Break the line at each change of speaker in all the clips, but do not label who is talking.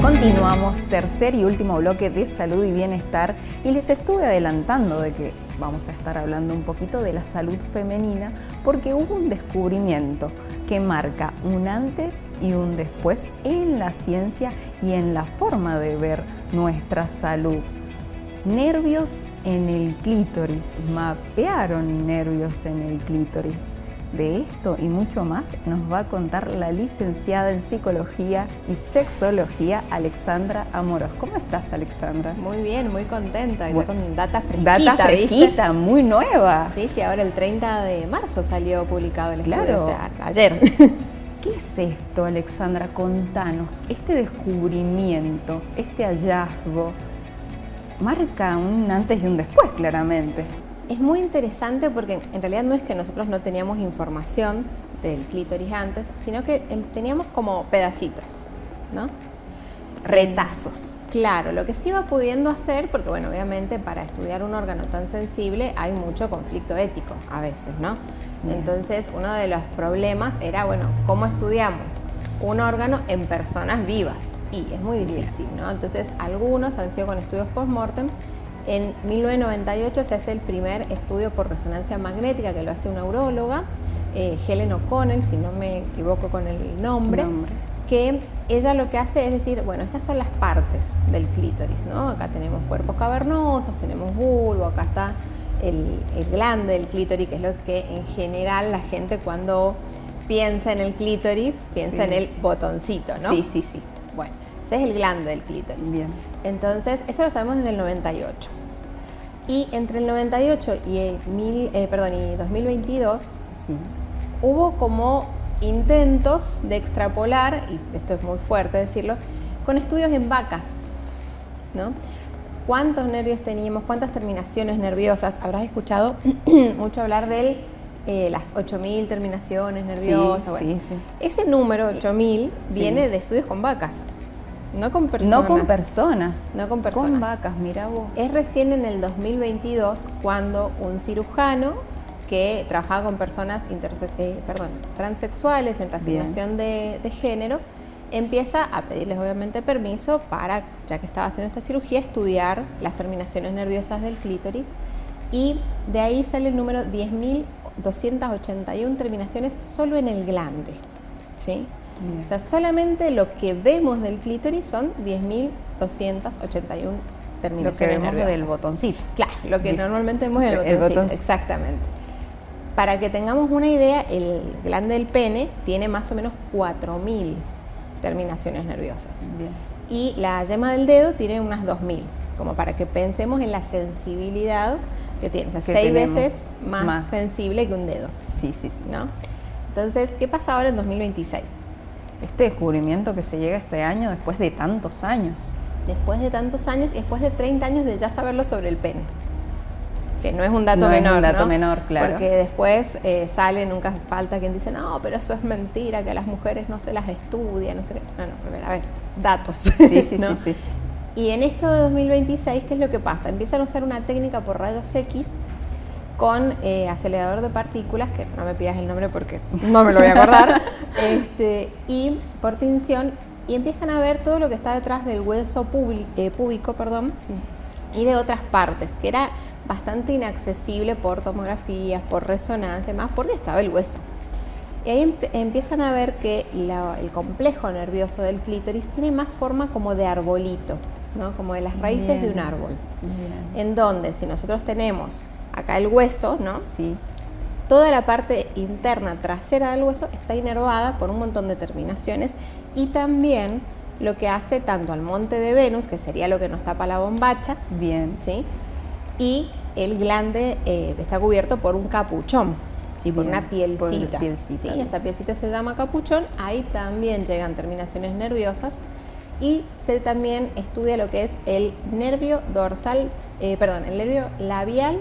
Continuamos, tercer y último bloque de salud y bienestar, y les estuve adelantando de que vamos a estar hablando un poquito de la salud femenina porque hubo un descubrimiento que marca un antes y un después en la ciencia y en la forma de ver nuestra salud. Nervios en el clítoris, mapearon nervios en el clítoris. De esto y mucho más nos va a contar la licenciada en Psicología y Sexología, Alexandra Amorós. ¿Cómo estás, Alexandra?
Muy bien, muy contenta. Está con data
fresquita. Data fresquita, ¿viste? Muy nueva.
Sí, ahora el 30 de marzo salió publicado el estudio,
claro.
O sea, ayer.
¿Qué es esto, Alexandra? Contanos, este descubrimiento, este hallazgo, marca un antes y un después, claramente.
Es muy interesante porque en realidad no es que nosotros no teníamos información del clítoris antes, sino que teníamos como pedacitos, ¿no?
Retazos.
Claro, lo que se iba pudiendo hacer, porque bueno, obviamente para estudiar un órgano tan sensible hay mucho conflicto ético a veces, ¿no? Entonces uno de los problemas era, bueno, ¿cómo estudiamos un órgano en personas vivas? Y es muy difícil, ¿no? Entonces algunos han sido con estudios post-mortem. En 1998 se hace el primer estudio por resonancia magnética que lo hace una uróloga, Helen O'Connell, si no me equivoco con el nombre, que ella lo que hace es decir, bueno, estas son las partes del clítoris, ¿no? Acá tenemos cuerpos cavernosos, tenemos bulbo, acá está el glande del clítoris, que es lo que en general la gente cuando piensa en el clítoris piensa en el botoncito, ¿no?
Sí.
Bueno, ese es el glande del clítoris.
Bien.
Entonces, eso lo sabemos desde el 98. Y entre el 98 y 2022 hubo como intentos de extrapolar, y esto es muy fuerte decirlo, con estudios en vacas, ¿no? ¿Cuántos nervios teníamos? ¿Cuántas terminaciones nerviosas? Habrás escuchado mucho hablar de las 8.000 terminaciones nerviosas.
Sí,
bueno,
sí.
Ese número, 8.000, viene de estudios con vacas. No con personas.
No con personas.
No con personas.
Con vacas, mira vos.
Es recién en el 2022 cuando un cirujano que trabajaba con personas transexuales en reasignación de género empieza a pedirles obviamente permiso para, ya que estaba haciendo esta cirugía, estudiar las terminaciones nerviosas del clítoris, y de ahí sale el número 10.281 terminaciones solo en el glande, ¿sí? O sea, solamente lo que vemos del clítoris son 10.281 terminaciones
lo que vemos
nerviosas.
Del botoncito.
Claro, lo que normalmente vemos en el botoncito. Exactamente. Para que tengamos una idea, el glande del pene tiene más o menos 4.000 terminaciones nerviosas.
Bien.
Y la yema del dedo tiene unas 2.000, como para que pensemos en la sensibilidad que tiene. O sea, 6 veces más sensible que un dedo.
Sí.
¿No? Entonces, ¿qué pasa ahora en 2026?
Este descubrimiento que se llega este año después de tantos años.
Después de tantos años y después de 30 años de ya saberlo sobre el pene. Que no es un dato menor,
es un dato
¿no?
menor, claro.
Porque después sale, nunca falta quien dice, no, pero eso es mentira, que a las mujeres no se las estudia, no sé qué. No, a ver, datos.
Sí,
¿no?
sí.
Y en esto de 2026, ¿qué es lo que pasa? Empiezan a usar una técnica por rayos X con acelerador de partículas, que no me pidas el nombre porque no me lo voy a acordar, y por tinción, y empiezan a ver todo lo que está detrás del hueso púbico, y de otras partes, que era bastante inaccesible por tomografías, por resonancia, más porque estaba el hueso. Y ahí empiezan a ver que el complejo nervioso del clítoris tiene más forma como de arbolito, ¿no? Como de las raíces de un árbol. En donde si nosotros tenemos acá el hueso, ¿no?
Sí.
Toda la parte interna trasera del hueso está inervada por un montón de terminaciones, y también lo que hace tanto al monte de Venus, que sería lo que nos tapa la bombacha,
bien,
¿sí? Y el glande está cubierto por un capuchón, ¿sí? Por una pielcita. ¿Sí? Esa pielcita se llama capuchón. Ahí también llegan terminaciones nerviosas, y se también estudia lo que es el nervio dorsal, el nervio labial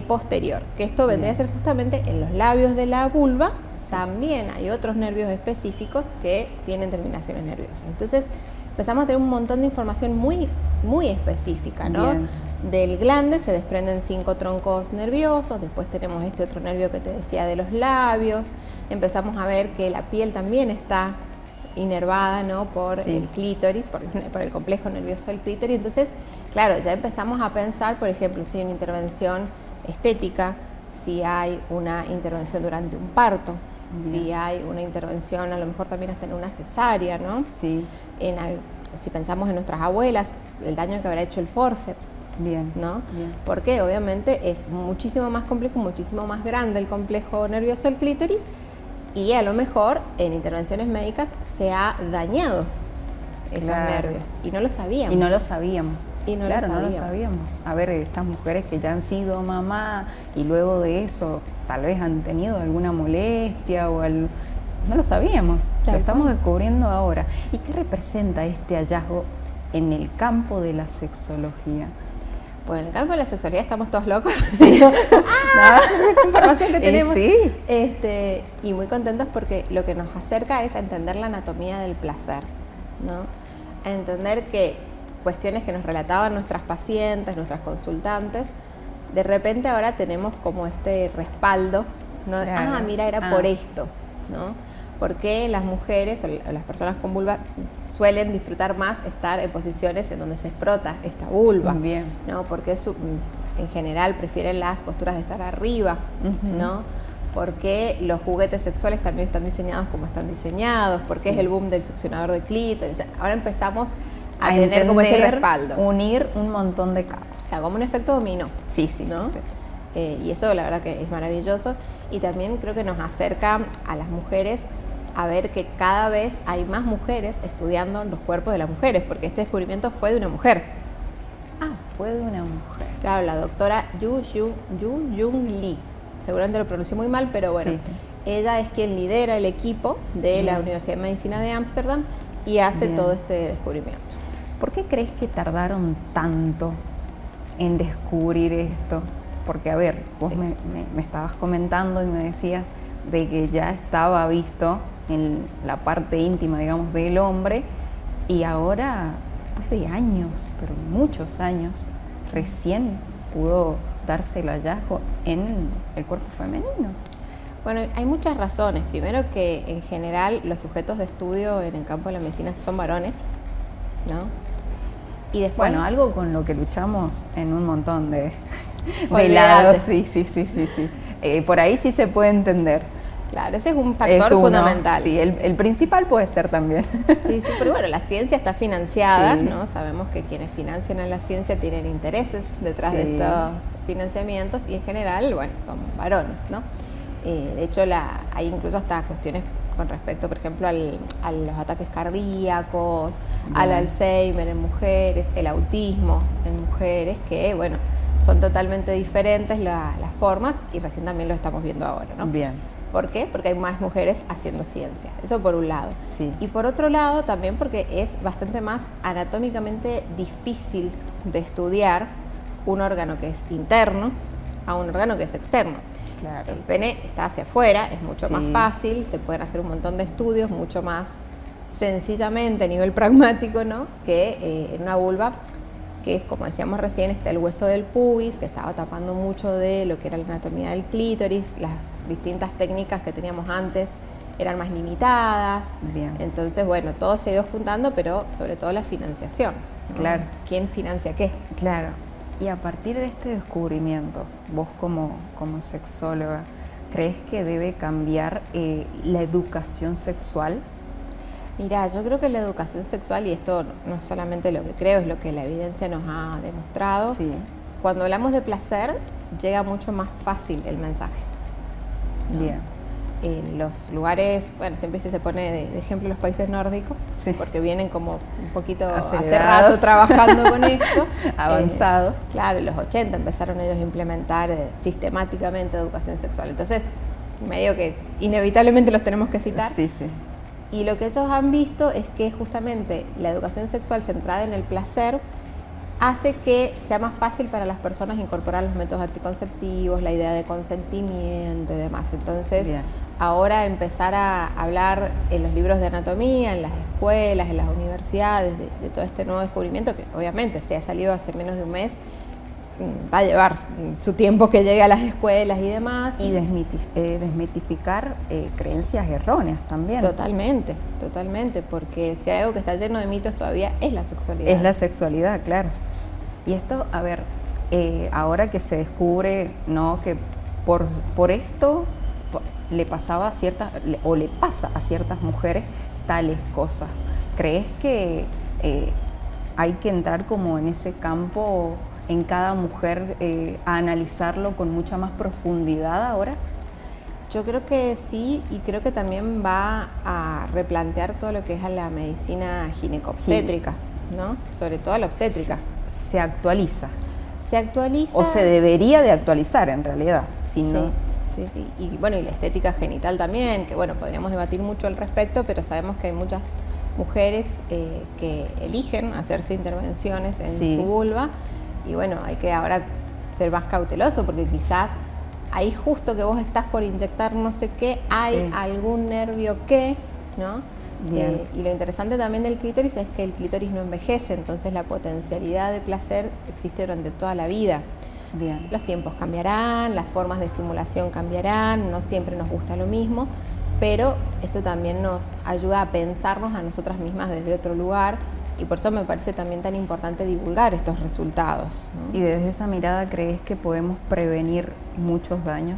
posterior, que esto vendría a ser justamente en los labios de la vulva. También hay otros nervios específicos que tienen terminaciones nerviosas. Entonces empezamos a tener un montón de información muy, muy específica, ¿no?
Bien.
Del glande se desprenden 5 troncos nerviosos, después tenemos este otro nervio que te decía de los labios, empezamos a ver que la piel también está inervada, ¿no? Por el clítoris, por el complejo nervioso del clítoris. Entonces, claro, ya empezamos a pensar, por ejemplo, si hay una intervención estética, si hay una intervención durante un parto, si hay una intervención a lo mejor también hasta en una cesárea, ¿no?
Sí.
Si pensamos en nuestras abuelas, el daño que habrá hecho el fórceps.
Bien,
¿no?
bien.
Porque obviamente es muchísimo más complejo, muchísimo más grande el complejo nervioso del clítoris y a lo mejor en intervenciones médicas se ha dañado esos nervios y no lo sabíamos.
Y no lo sabíamos.
No lo sabíamos.
A ver, estas mujeres que ya han sido mamá y luego de eso tal vez han tenido alguna molestia o algo, no lo sabíamos, lo estamos descubriendo ahora. ¿Y qué representa este hallazgo en el campo de la sexología?
Bueno, en el campo de la sexualidad estamos todos locos. Sí. ¡Ah! Información que tenemos.
Sí.
Y muy contentos porque lo que nos acerca es a entender la anatomía del placer, ¿no? A entender que cuestiones que nos relataban nuestras pacientes, nuestras consultantes, de repente ahora tenemos como este respaldo, ¿no? Claro. Mira, era por esto, ¿no? Porque las mujeres o las personas con vulva suelen disfrutar más estar en posiciones en donde se frota esta vulva.
Bien.
¿No? Porque en general prefieren las posturas de estar arriba, ¿no? Porque los juguetes sexuales también están diseñados como están diseñados, porque es el boom del succionador de clítoris. Ahora empezamos a tener como ese respaldo.
Unir un montón de capas.
O sea, como un efecto dominó.
Sí,
¿no?
Sí.
Y eso la verdad que es maravilloso. Y también creo que nos acerca a las mujeres a ver que cada vez hay más mujeres estudiando los cuerpos de las mujeres, porque este descubrimiento fue de una mujer.
Fue de una mujer.
Claro, la doctora Yu Jung Lee. Seguramente lo pronuncié muy mal, pero bueno, ella es quien lidera el equipo de la Universidad de Medicina de Ámsterdam y hace todo este descubrimiento.
¿Por qué crees que tardaron tanto en descubrir esto? Porque, a ver, vos me estabas comentando y me decías de que ya estaba visto en la parte íntima, digamos, del hombre, y ahora, después de años, pero muchos años, recién pudo darse el hallazgo en el cuerpo femenino.
Bueno, hay muchas razones. Primero que en general los sujetos de estudio en el campo de la medicina son varones, ¿no? Y después,
bueno, algo con lo que luchamos en un montón de lados. Sí. Por ahí sí se puede entender.
Claro, ese es un factor fundamental.
Sí, el principal puede ser también.
Sí, pero bueno, la ciencia está financiada, ¿no? Sabemos que quienes financian a la ciencia tienen intereses detrás de estos financiamientos y en general, bueno, son varones, ¿no? De hecho, hay incluso hasta cuestiones con respecto, por ejemplo, a los ataques cardíacos, al Alzheimer en mujeres, el autismo en mujeres, que, bueno, son totalmente diferentes las formas y recién también lo estamos viendo ahora, ¿no?
Bien.
¿Por qué? Porque hay más mujeres haciendo ciencia. Eso por un lado.
Sí.
Y por otro lado también porque es bastante más anatómicamente difícil de estudiar un órgano que es interno a un órgano que es externo.
Claro.
El pene está hacia afuera, es mucho más fácil, se pueden hacer un montón de estudios mucho más sencillamente a nivel pragmático, ¿no? Que en una vulva, que es, como decíamos recién, está el hueso del pubis, que estaba tapando mucho de lo que era la anatomía del clítoris, las distintas técnicas que teníamos antes eran más limitadas.
Bien.
Entonces, bueno, todo se ha ido juntando, pero sobre todo la financiación, ¿no? Claro. ¿Quién financia qué?
Claro. Y a partir de este descubrimiento, vos como sexóloga, ¿crees que debe cambiar la educación sexual?
Mirá, yo creo que la educación sexual, y esto no es solamente lo que creo, es lo que la evidencia nos ha demostrado, cuando hablamos de placer, llega mucho más fácil el mensaje, ¿no?
Bien.
En los lugares, bueno, siempre se pone de ejemplo los países nórdicos, porque vienen como un poquito hace rato trabajando con esto.
Avanzados.
Claro, en los 80 empezaron ellos a implementar sistemáticamente educación sexual. Entonces, medio que inevitablemente los tenemos que citar.
Sí.
Y lo que ellos han visto es que justamente la educación sexual centrada en el placer hace que sea más fácil para las personas incorporar los métodos anticonceptivos, la idea de consentimiento y demás. Entonces, bien, ahora empezar a hablar en los libros de anatomía, en las escuelas, en las universidades, de todo este nuevo descubrimiento, que obviamente se ha salido hace menos de un mes, va a llevar su tiempo que llegue a las escuelas y demás.
Y desmitificar creencias erróneas también.
Totalmente, totalmente, porque si hay algo que está lleno de mitos todavía es la sexualidad.
Es la sexualidad, claro. Y esto, a ver, ahora que se descubre, ¿no?, que por esto le pasaba a ciertas, o le pasa a ciertas mujeres tales cosas. ¿Crees que hay que entrar como en ese campo, en cada mujer, a analizarlo con mucha más profundidad ahora?
Yo creo que sí, y creo que también va a replantear todo lo que es a la medicina ginecobstétrica, ¿no? Sobre todo la obstétrica.
Se actualiza.
Se actualiza.
O se debería de actualizar en realidad. Si
sí,
no...
sí. Y bueno, y la estética genital también, que bueno, podríamos debatir mucho al respecto, pero sabemos que hay muchas mujeres que eligen hacerse intervenciones en su vulva. Y bueno, hay que ahora ser más cauteloso porque quizás ahí justo que vos estás por inyectar no sé qué, hay algún nervio que, ¿no? Y lo interesante también del clítoris es que el clítoris no envejece, entonces la potencialidad de placer existe durante toda la vida.
Bien.
Los tiempos cambiarán, las formas de estimulación cambiarán, no siempre nos gusta lo mismo, pero esto también nos ayuda a pensarnos a nosotras mismas desde otro lugar. Y por eso me parece también tan importante divulgar estos resultados, ¿no?
¿Y desde esa mirada crees que podemos prevenir muchos daños?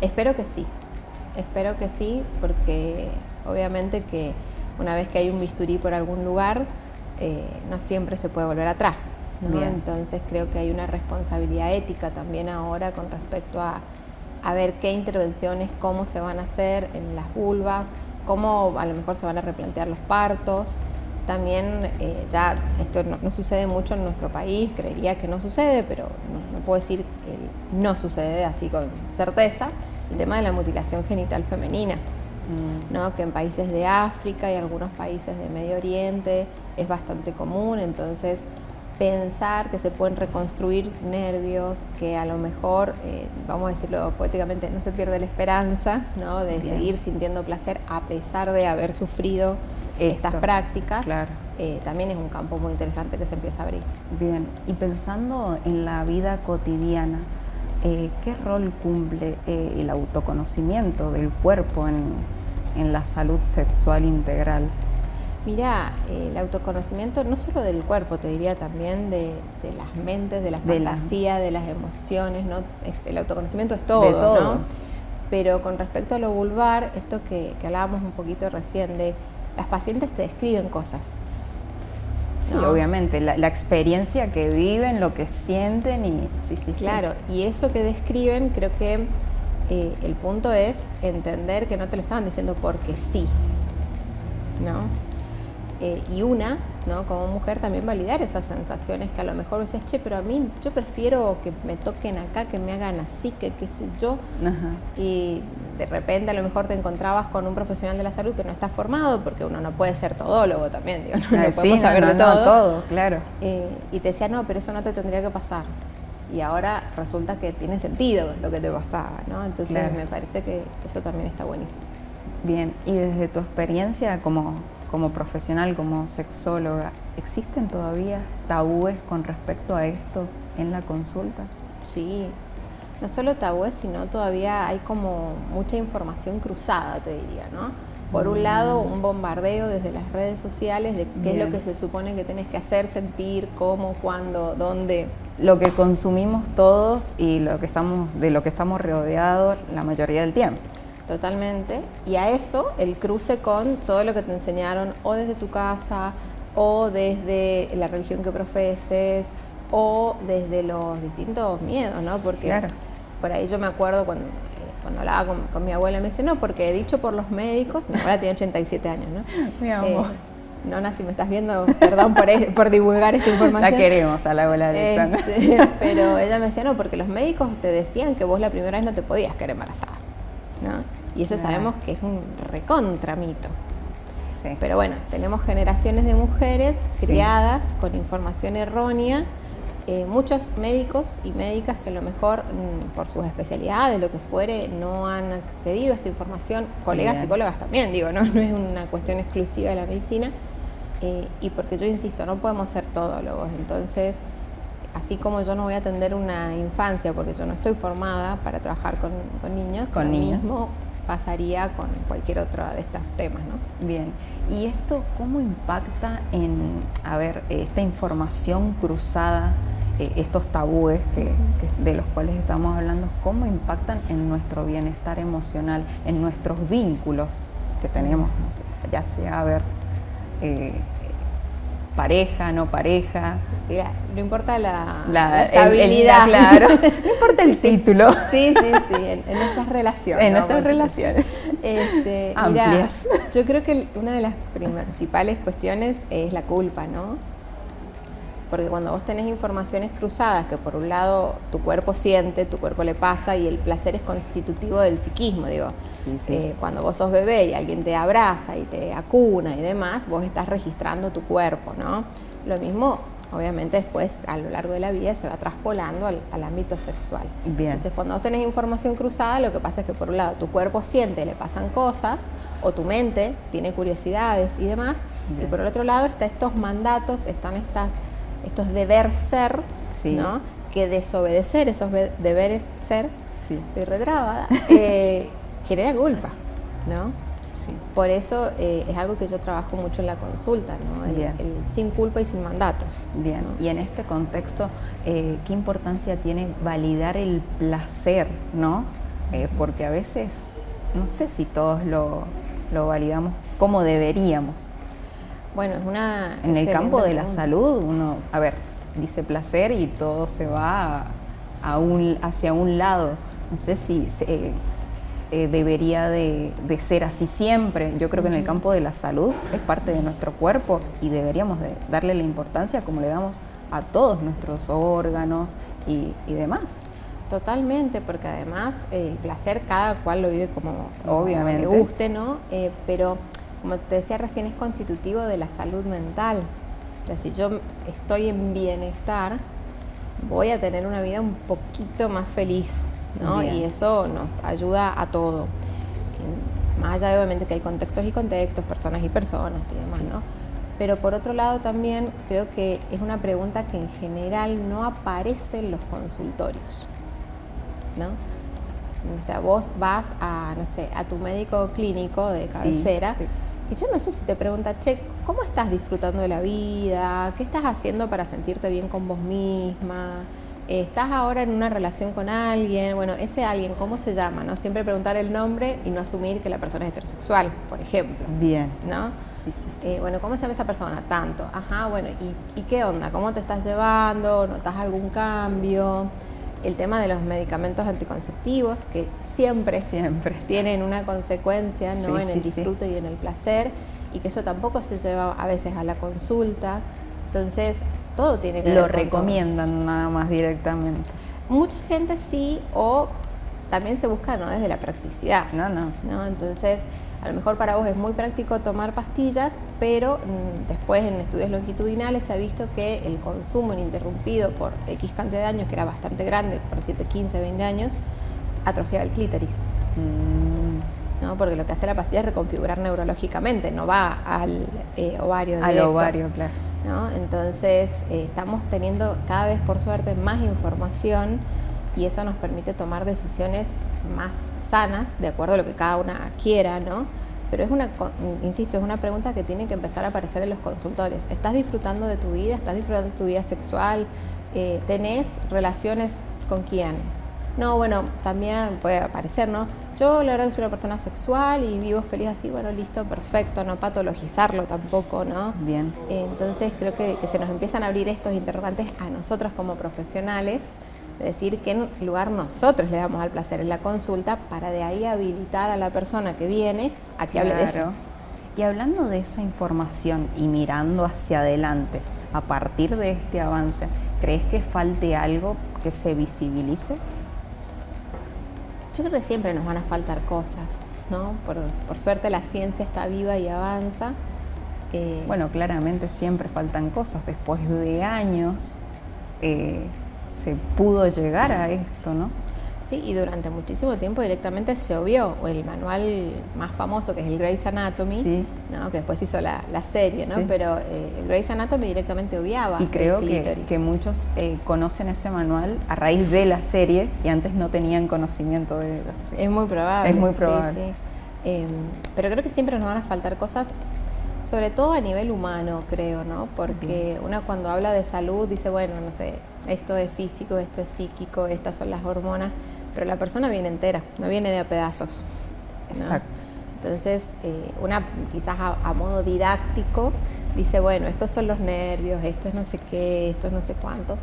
Espero que sí, porque obviamente que una vez que hay un bisturí por algún lugar, no siempre se puede volver atrás, ¿no? Entonces creo que hay una responsabilidad ética también ahora con respecto a ver qué intervenciones, cómo se van a hacer en las vulvas, cómo a lo mejor se van a replantear los partos. También ya esto no sucede mucho en nuestro país, creería que no sucede, pero no puedo decir que no sucede así con certeza, el tema de la mutilación genital femenina, ¿no? Que en países de África y algunos países de Medio Oriente es bastante común. Entonces pensar que se pueden reconstruir nervios, que a lo mejor, vamos a decirlo poéticamente, no se pierde la esperanza, ¿no?, de seguir sintiendo placer a pesar de haber sufrido estas prácticas, también es un campo muy interesante que se empieza a abrir.
Bien, y pensando en la vida cotidiana, ¿qué rol cumple el autoconocimiento del cuerpo en la salud sexual integral?
Mira, el autoconocimiento no solo del cuerpo, te diría también de las mentes, de la fantasía, de las emociones, ¿no? El autoconocimiento es todo, ¿no? Pero con respecto a lo vulvar, esto que hablábamos un poquito recién, de las pacientes te describen cosas.
Sí, obviamente, la experiencia que viven, lo que sienten y sí.
Claro, y eso que describen, creo que el punto es entender que no te lo estaban diciendo porque sí, ¿no? Y ¿no?, como mujer también validar esas sensaciones que a lo mejor dices, che, pero a mí yo prefiero que me toquen acá, que me hagan así, que qué sé yo. Y de repente a lo mejor te encontrabas con un profesional de la salud que no está formado, porque uno no puede ser todólogo también, digo, no podemos saber de todo.
Todo, claro.
Y te decía, no, pero eso no te tendría que pasar. Y ahora resulta que tiene sentido lo que te pasaba, ¿no? Entonces me parece que eso también está buenísimo.
Bien, y desde tu experiencia como profesional, como sexóloga, ¿existen todavía tabúes con respecto a esto en la consulta?
Sí, no solo tabúes, sino todavía hay como mucha información cruzada, te diría, ¿no? Por un lado, un bombardeo desde las redes sociales de qué es lo que se supone que tenés que hacer, sentir, cómo, cuándo, dónde.
Lo que consumimos todos y de lo que estamos rodeados la mayoría del tiempo.
Totalmente, y a eso el cruce con todo lo que te enseñaron o desde tu casa o desde la religión que profeses o desde los distintos miedos, ¿no? Porque por ahí yo me acuerdo cuando hablaba con mi abuela, me dice, no, porque dicho por los médicos, mi abuela tiene 87 años, ¿no?
Mi amor.
Nona, si me estás viendo, perdón por divulgar esta información.
La queremos a la abuela de Alexandra.
Pero ella me decía, no, porque los médicos te decían que vos la primera vez no te podías quedar embarazada, ¿no? Y eso sabemos que es un recontra mito.
Sí.
Pero bueno, tenemos generaciones de mujeres
Sí.
criadas con información errónea, muchos médicos y médicas que a lo mejor por sus especialidades, lo que fuere, no han accedido a esta información, colegas
Bien.
psicólogas también, digo, no es una cuestión exclusiva de la medicina, y porque yo insisto, no podemos ser todólogos, entonces así como yo no voy a atender una infancia porque yo no estoy formada para trabajar con niños,
Con
lo
niños.
mismo pasaría con cualquier otro de estos temas, ¿no?
Bien, ¿y esto cómo impacta en, esta información cruzada, estos tabúes de los cuales estamos hablando, cómo impactan en nuestro bienestar emocional, en nuestros vínculos que tenemos, no sé, ya sea, pareja, no pareja?
Sí, no importa la
estabilidad. Claro, no importa el título.
Sí, en nuestras relaciones.
En nuestras relaciones.
Mira,
Amplias.
yo creo que una de las principales cuestiones es la culpa, ¿no? Porque cuando vos tenés informaciones cruzadas, que por un lado tu cuerpo siente, tu cuerpo le pasa, y el placer es constitutivo del psiquismo, digo.
Sí.
Cuando vos sos bebé y alguien te abraza y te acuna y demás, vos estás registrando tu cuerpo, ¿no? Lo mismo, obviamente, después a lo largo de la vida se va traspolando al ámbito sexual.
Bien.
Entonces, cuando vos tenés información cruzada, lo que pasa es que por un lado tu cuerpo siente, le pasan cosas, o tu mente tiene curiosidades y demás,
Bien.
y por el otro lado están estos mandatos, están estos deber ser,
Sí.
¿no? Que desobedecer esos deberes ser,
Sí.
estoy retrabada, genera culpa, ¿no?
Sí.
Por eso es algo que yo trabajo mucho en la consulta, ¿no?
Bien.
El sin culpa y sin mandatos.
Bien,
¿no?
y en este contexto, ¿qué importancia tiene validar el placer, no? Porque a veces, no sé si todos lo validamos como deberíamos.
Bueno, es una
En el campo de la
pregunta.
salud, uno, dice placer y todo se va hacia un lado. No sé si debería de ser así siempre. Yo creo que en el campo de la salud es parte de nuestro cuerpo y deberíamos de darle la importancia como le damos a todos nuestros órganos y demás.
Totalmente, porque además el placer cada cual lo vive como
Obviamente.
le guste, ¿no? Pero como te decía recién, es constitutivo de la salud mental. O sea, si yo estoy en bienestar, voy a tener una vida un poquito más feliz, ¿no?
Bien.
Y eso nos ayuda a todo. Más allá de, obviamente, que hay contextos y contextos, personas y personas y demás,
Sí.
¿no? Pero por otro lado también creo que es una pregunta que en general no aparece en los consultorios, ¿no? O sea, vos vas a, no sé, a tu médico clínico de cabecera,
Sí.
y yo no sé si te pregunta, che, ¿cómo estás disfrutando de la vida? ¿Qué estás haciendo para sentirte bien con vos misma? ¿Estás ahora en una relación con alguien? Bueno, ese alguien, ¿cómo se llama? ¿No? Siempre preguntar el nombre y no asumir que la persona es heterosexual, por ejemplo.
Bien.
¿No?
Sí.
Bueno, ¿cómo se llama esa persona? Tanto. Ajá, bueno, ¿y qué onda? ¿Cómo te estás llevando? ¿Notas algún cambio? El tema de los medicamentos anticonceptivos, que siempre tienen una consecuencia, ¿no?
Sí,
en el disfrute y en el placer, y que eso tampoco se lleva a veces a la consulta. Entonces, todo tiene que ver
Lo
con todo.
recomiendan nada más directamente.
Mucha gente sí, o también se busca, ¿no? Desde la practicidad.
No.
Entonces, a lo mejor para vos es muy práctico tomar pastillas, pero después en estudios longitudinales se ha visto que el consumo ininterrumpido por X cantidad de años, que era bastante grande, por 7, 15, 20 años, atrofiaba el clítoris. ¿No? Porque lo que hace la pastilla es reconfigurar neurológicamente, no va al ovario directo.
Al ovario, claro.
¿No? Entonces, estamos teniendo cada vez, por suerte, más información, y eso nos permite tomar decisiones más sanas, de acuerdo a lo que cada una quiera, ¿no? Pero insisto, es una pregunta que tiene que empezar a aparecer en los consultorios. ¿Estás disfrutando de tu vida? ¿Estás disfrutando de tu vida sexual? ¿Tenés relaciones con quién? No, bueno, también puede aparecer, ¿no? Yo la verdad que soy una persona sexual y vivo feliz así, bueno, listo, perfecto, no patologizarlo tampoco, ¿no?
Bien.
Entonces creo que se nos empiezan a abrir estos interrogantes a nosotros como profesionales, de decir qué lugar nosotros le damos al placer en la consulta, para de ahí habilitar a la persona que viene a que hable de eso.
Y hablando de esa información y mirando hacia adelante, a partir de este avance, ¿crees que falte algo que se visibilice?
Yo creo que siempre nos van a faltar cosas, ¿no? Por suerte la ciencia está viva y avanza,
Bueno, claramente siempre faltan cosas. Después de años se pudo llegar a esto, ¿no?
Sí, y durante muchísimo tiempo directamente se obvió, o el manual más famoso, que es el Grey's Anatomy,
sí,
¿no? Que después hizo la serie, ¿no?
Sí.
Pero el Grey's Anatomy directamente obviaba
y creo
el clítoris.
que muchos conocen ese manual a raíz de la serie y antes no tenían conocimiento de la serie.
Es muy probable.
Es muy probable.
Sí, sí. Pero creo que siempre nos van a faltar cosas, sobre todo a nivel humano, creo, ¿no? Porque uno cuando habla de salud dice, bueno, no sé, esto es físico, esto es psíquico, estas son las hormonas, pero la persona viene entera, no viene de a pedazos, ¿no?
Exacto.
Entonces, una quizás a modo didáctico dice, bueno, estos son los nervios, esto es no sé qué, esto es no sé cuántos,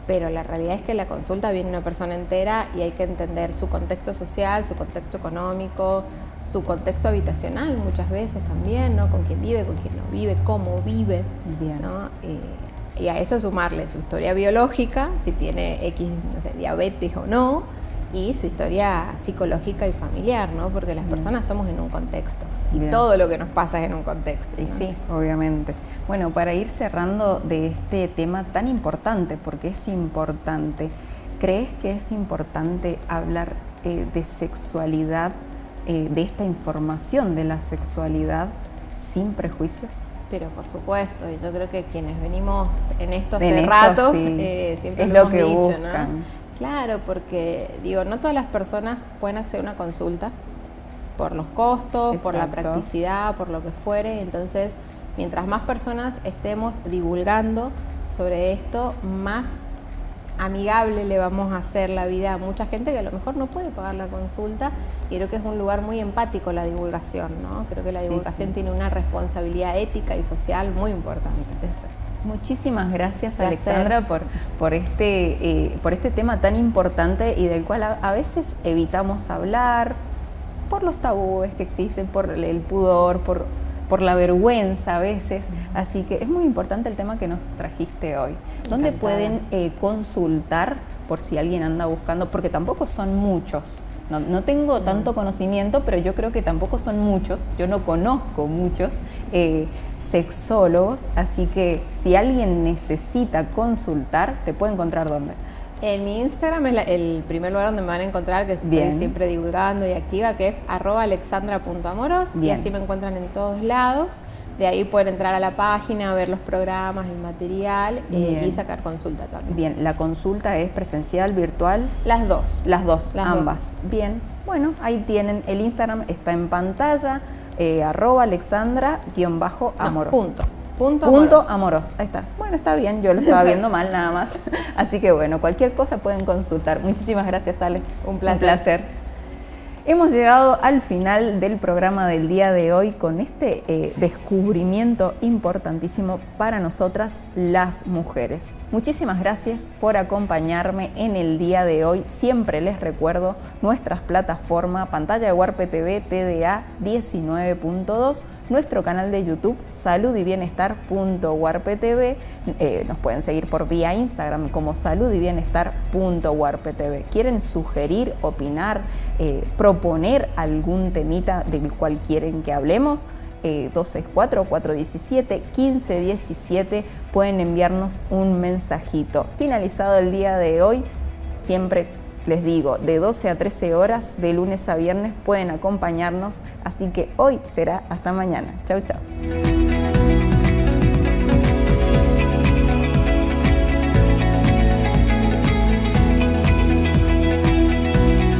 pero la realidad es que la consulta viene una persona entera y hay que entender su contexto social, su contexto económico, su contexto habitacional muchas veces también, ¿no? Con quién vive, con quién no vive, cómo vive,
Bien.
¿no? Y a eso sumarle su historia biológica, si tiene X, no sé, diabetes o no, y su historia psicológica y familiar, ¿no? Porque las personas somos en un contexto y
Bien.
todo lo que nos pasa es en un contexto,
Y
¿no?
sí, obviamente. Bueno, para ir cerrando de este tema tan importante, porque es importante, ¿crees que es importante hablar de sexualidad, de esta información de la sexualidad sin prejuicios?
Pero por supuesto, y yo creo que quienes venimos en esto
En
hace
esto,
rato,
sí.
siempre
Es
lo
lo
hemos
que
dicho,
buscan.
¿no? Claro, porque digo, no todas las personas pueden acceder a una consulta por los costos, por la
Exacto.
practicidad, por lo que fuere. Entonces, mientras más personas estemos divulgando sobre esto, más amigable le vamos a hacer la vida a mucha gente que a lo mejor no puede pagar la consulta, y creo que es un lugar muy empático la divulgación, ¿no? Creo que la divulgación
sí.
tiene una responsabilidad ética y social muy importante.
Exacto. Muchísimas gracias,
Placer.
Alexandra, por este tema tan importante y del cual a veces evitamos hablar por los tabúes que existen, por el pudor, por la vergüenza a veces. Así que es muy importante el tema que nos trajiste hoy. ¿Dónde
Encantada.
pueden consultar por si alguien anda buscando? Porque tampoco son muchos. No tengo tanto conocimiento, pero yo creo que tampoco son muchos. Yo no conozco muchos sexólogos, así que si alguien necesita consultar, ¿te puede encontrar dónde?
En mi Instagram es el primer lugar donde me van a encontrar, que
Bien.
estoy siempre divulgando y activa, que es @alexandra.amoros, y
Bien.
así me encuentran en todos lados. De ahí pueden entrar a la página, ver los programas, el material
Bien.
y sacar consulta también.
Bien, ¿la consulta es presencial, virtual?
Las dos.
Las dos,
Las
ambas.
dos.
Bien, bueno, ahí tienen, el Instagram está en pantalla, @alexandra_amoros.
Punto
Punto
amoros.
amoros, ahí está. Bueno, está bien, yo lo estaba viendo mal nada más. Así que bueno, cualquier cosa pueden consultar. Muchísimas gracias, Ale.
Un placer.
Un placer. Hemos llegado al final del programa del día de hoy con este descubrimiento importantísimo para nosotras las mujeres. Muchísimas gracias por acompañarme en el día de hoy. Siempre les recuerdo nuestras plataformas, pantalla de Warpe TV, TDA 19.2, nuestro canal de YouTube, saludyBienestar.warpetv. Nos pueden seguir por vía Instagram como saludyBienestar.warpetv. ¿Quieren sugerir, opinar, proponer algún temita del cual quieren que hablemos? 264-417-1517, pueden enviarnos un mensajito. Finalizado el día de hoy, siempre les digo, de 12 a 13 horas, de lunes a viernes pueden acompañarnos, así que hoy será hasta mañana. Chau, chau.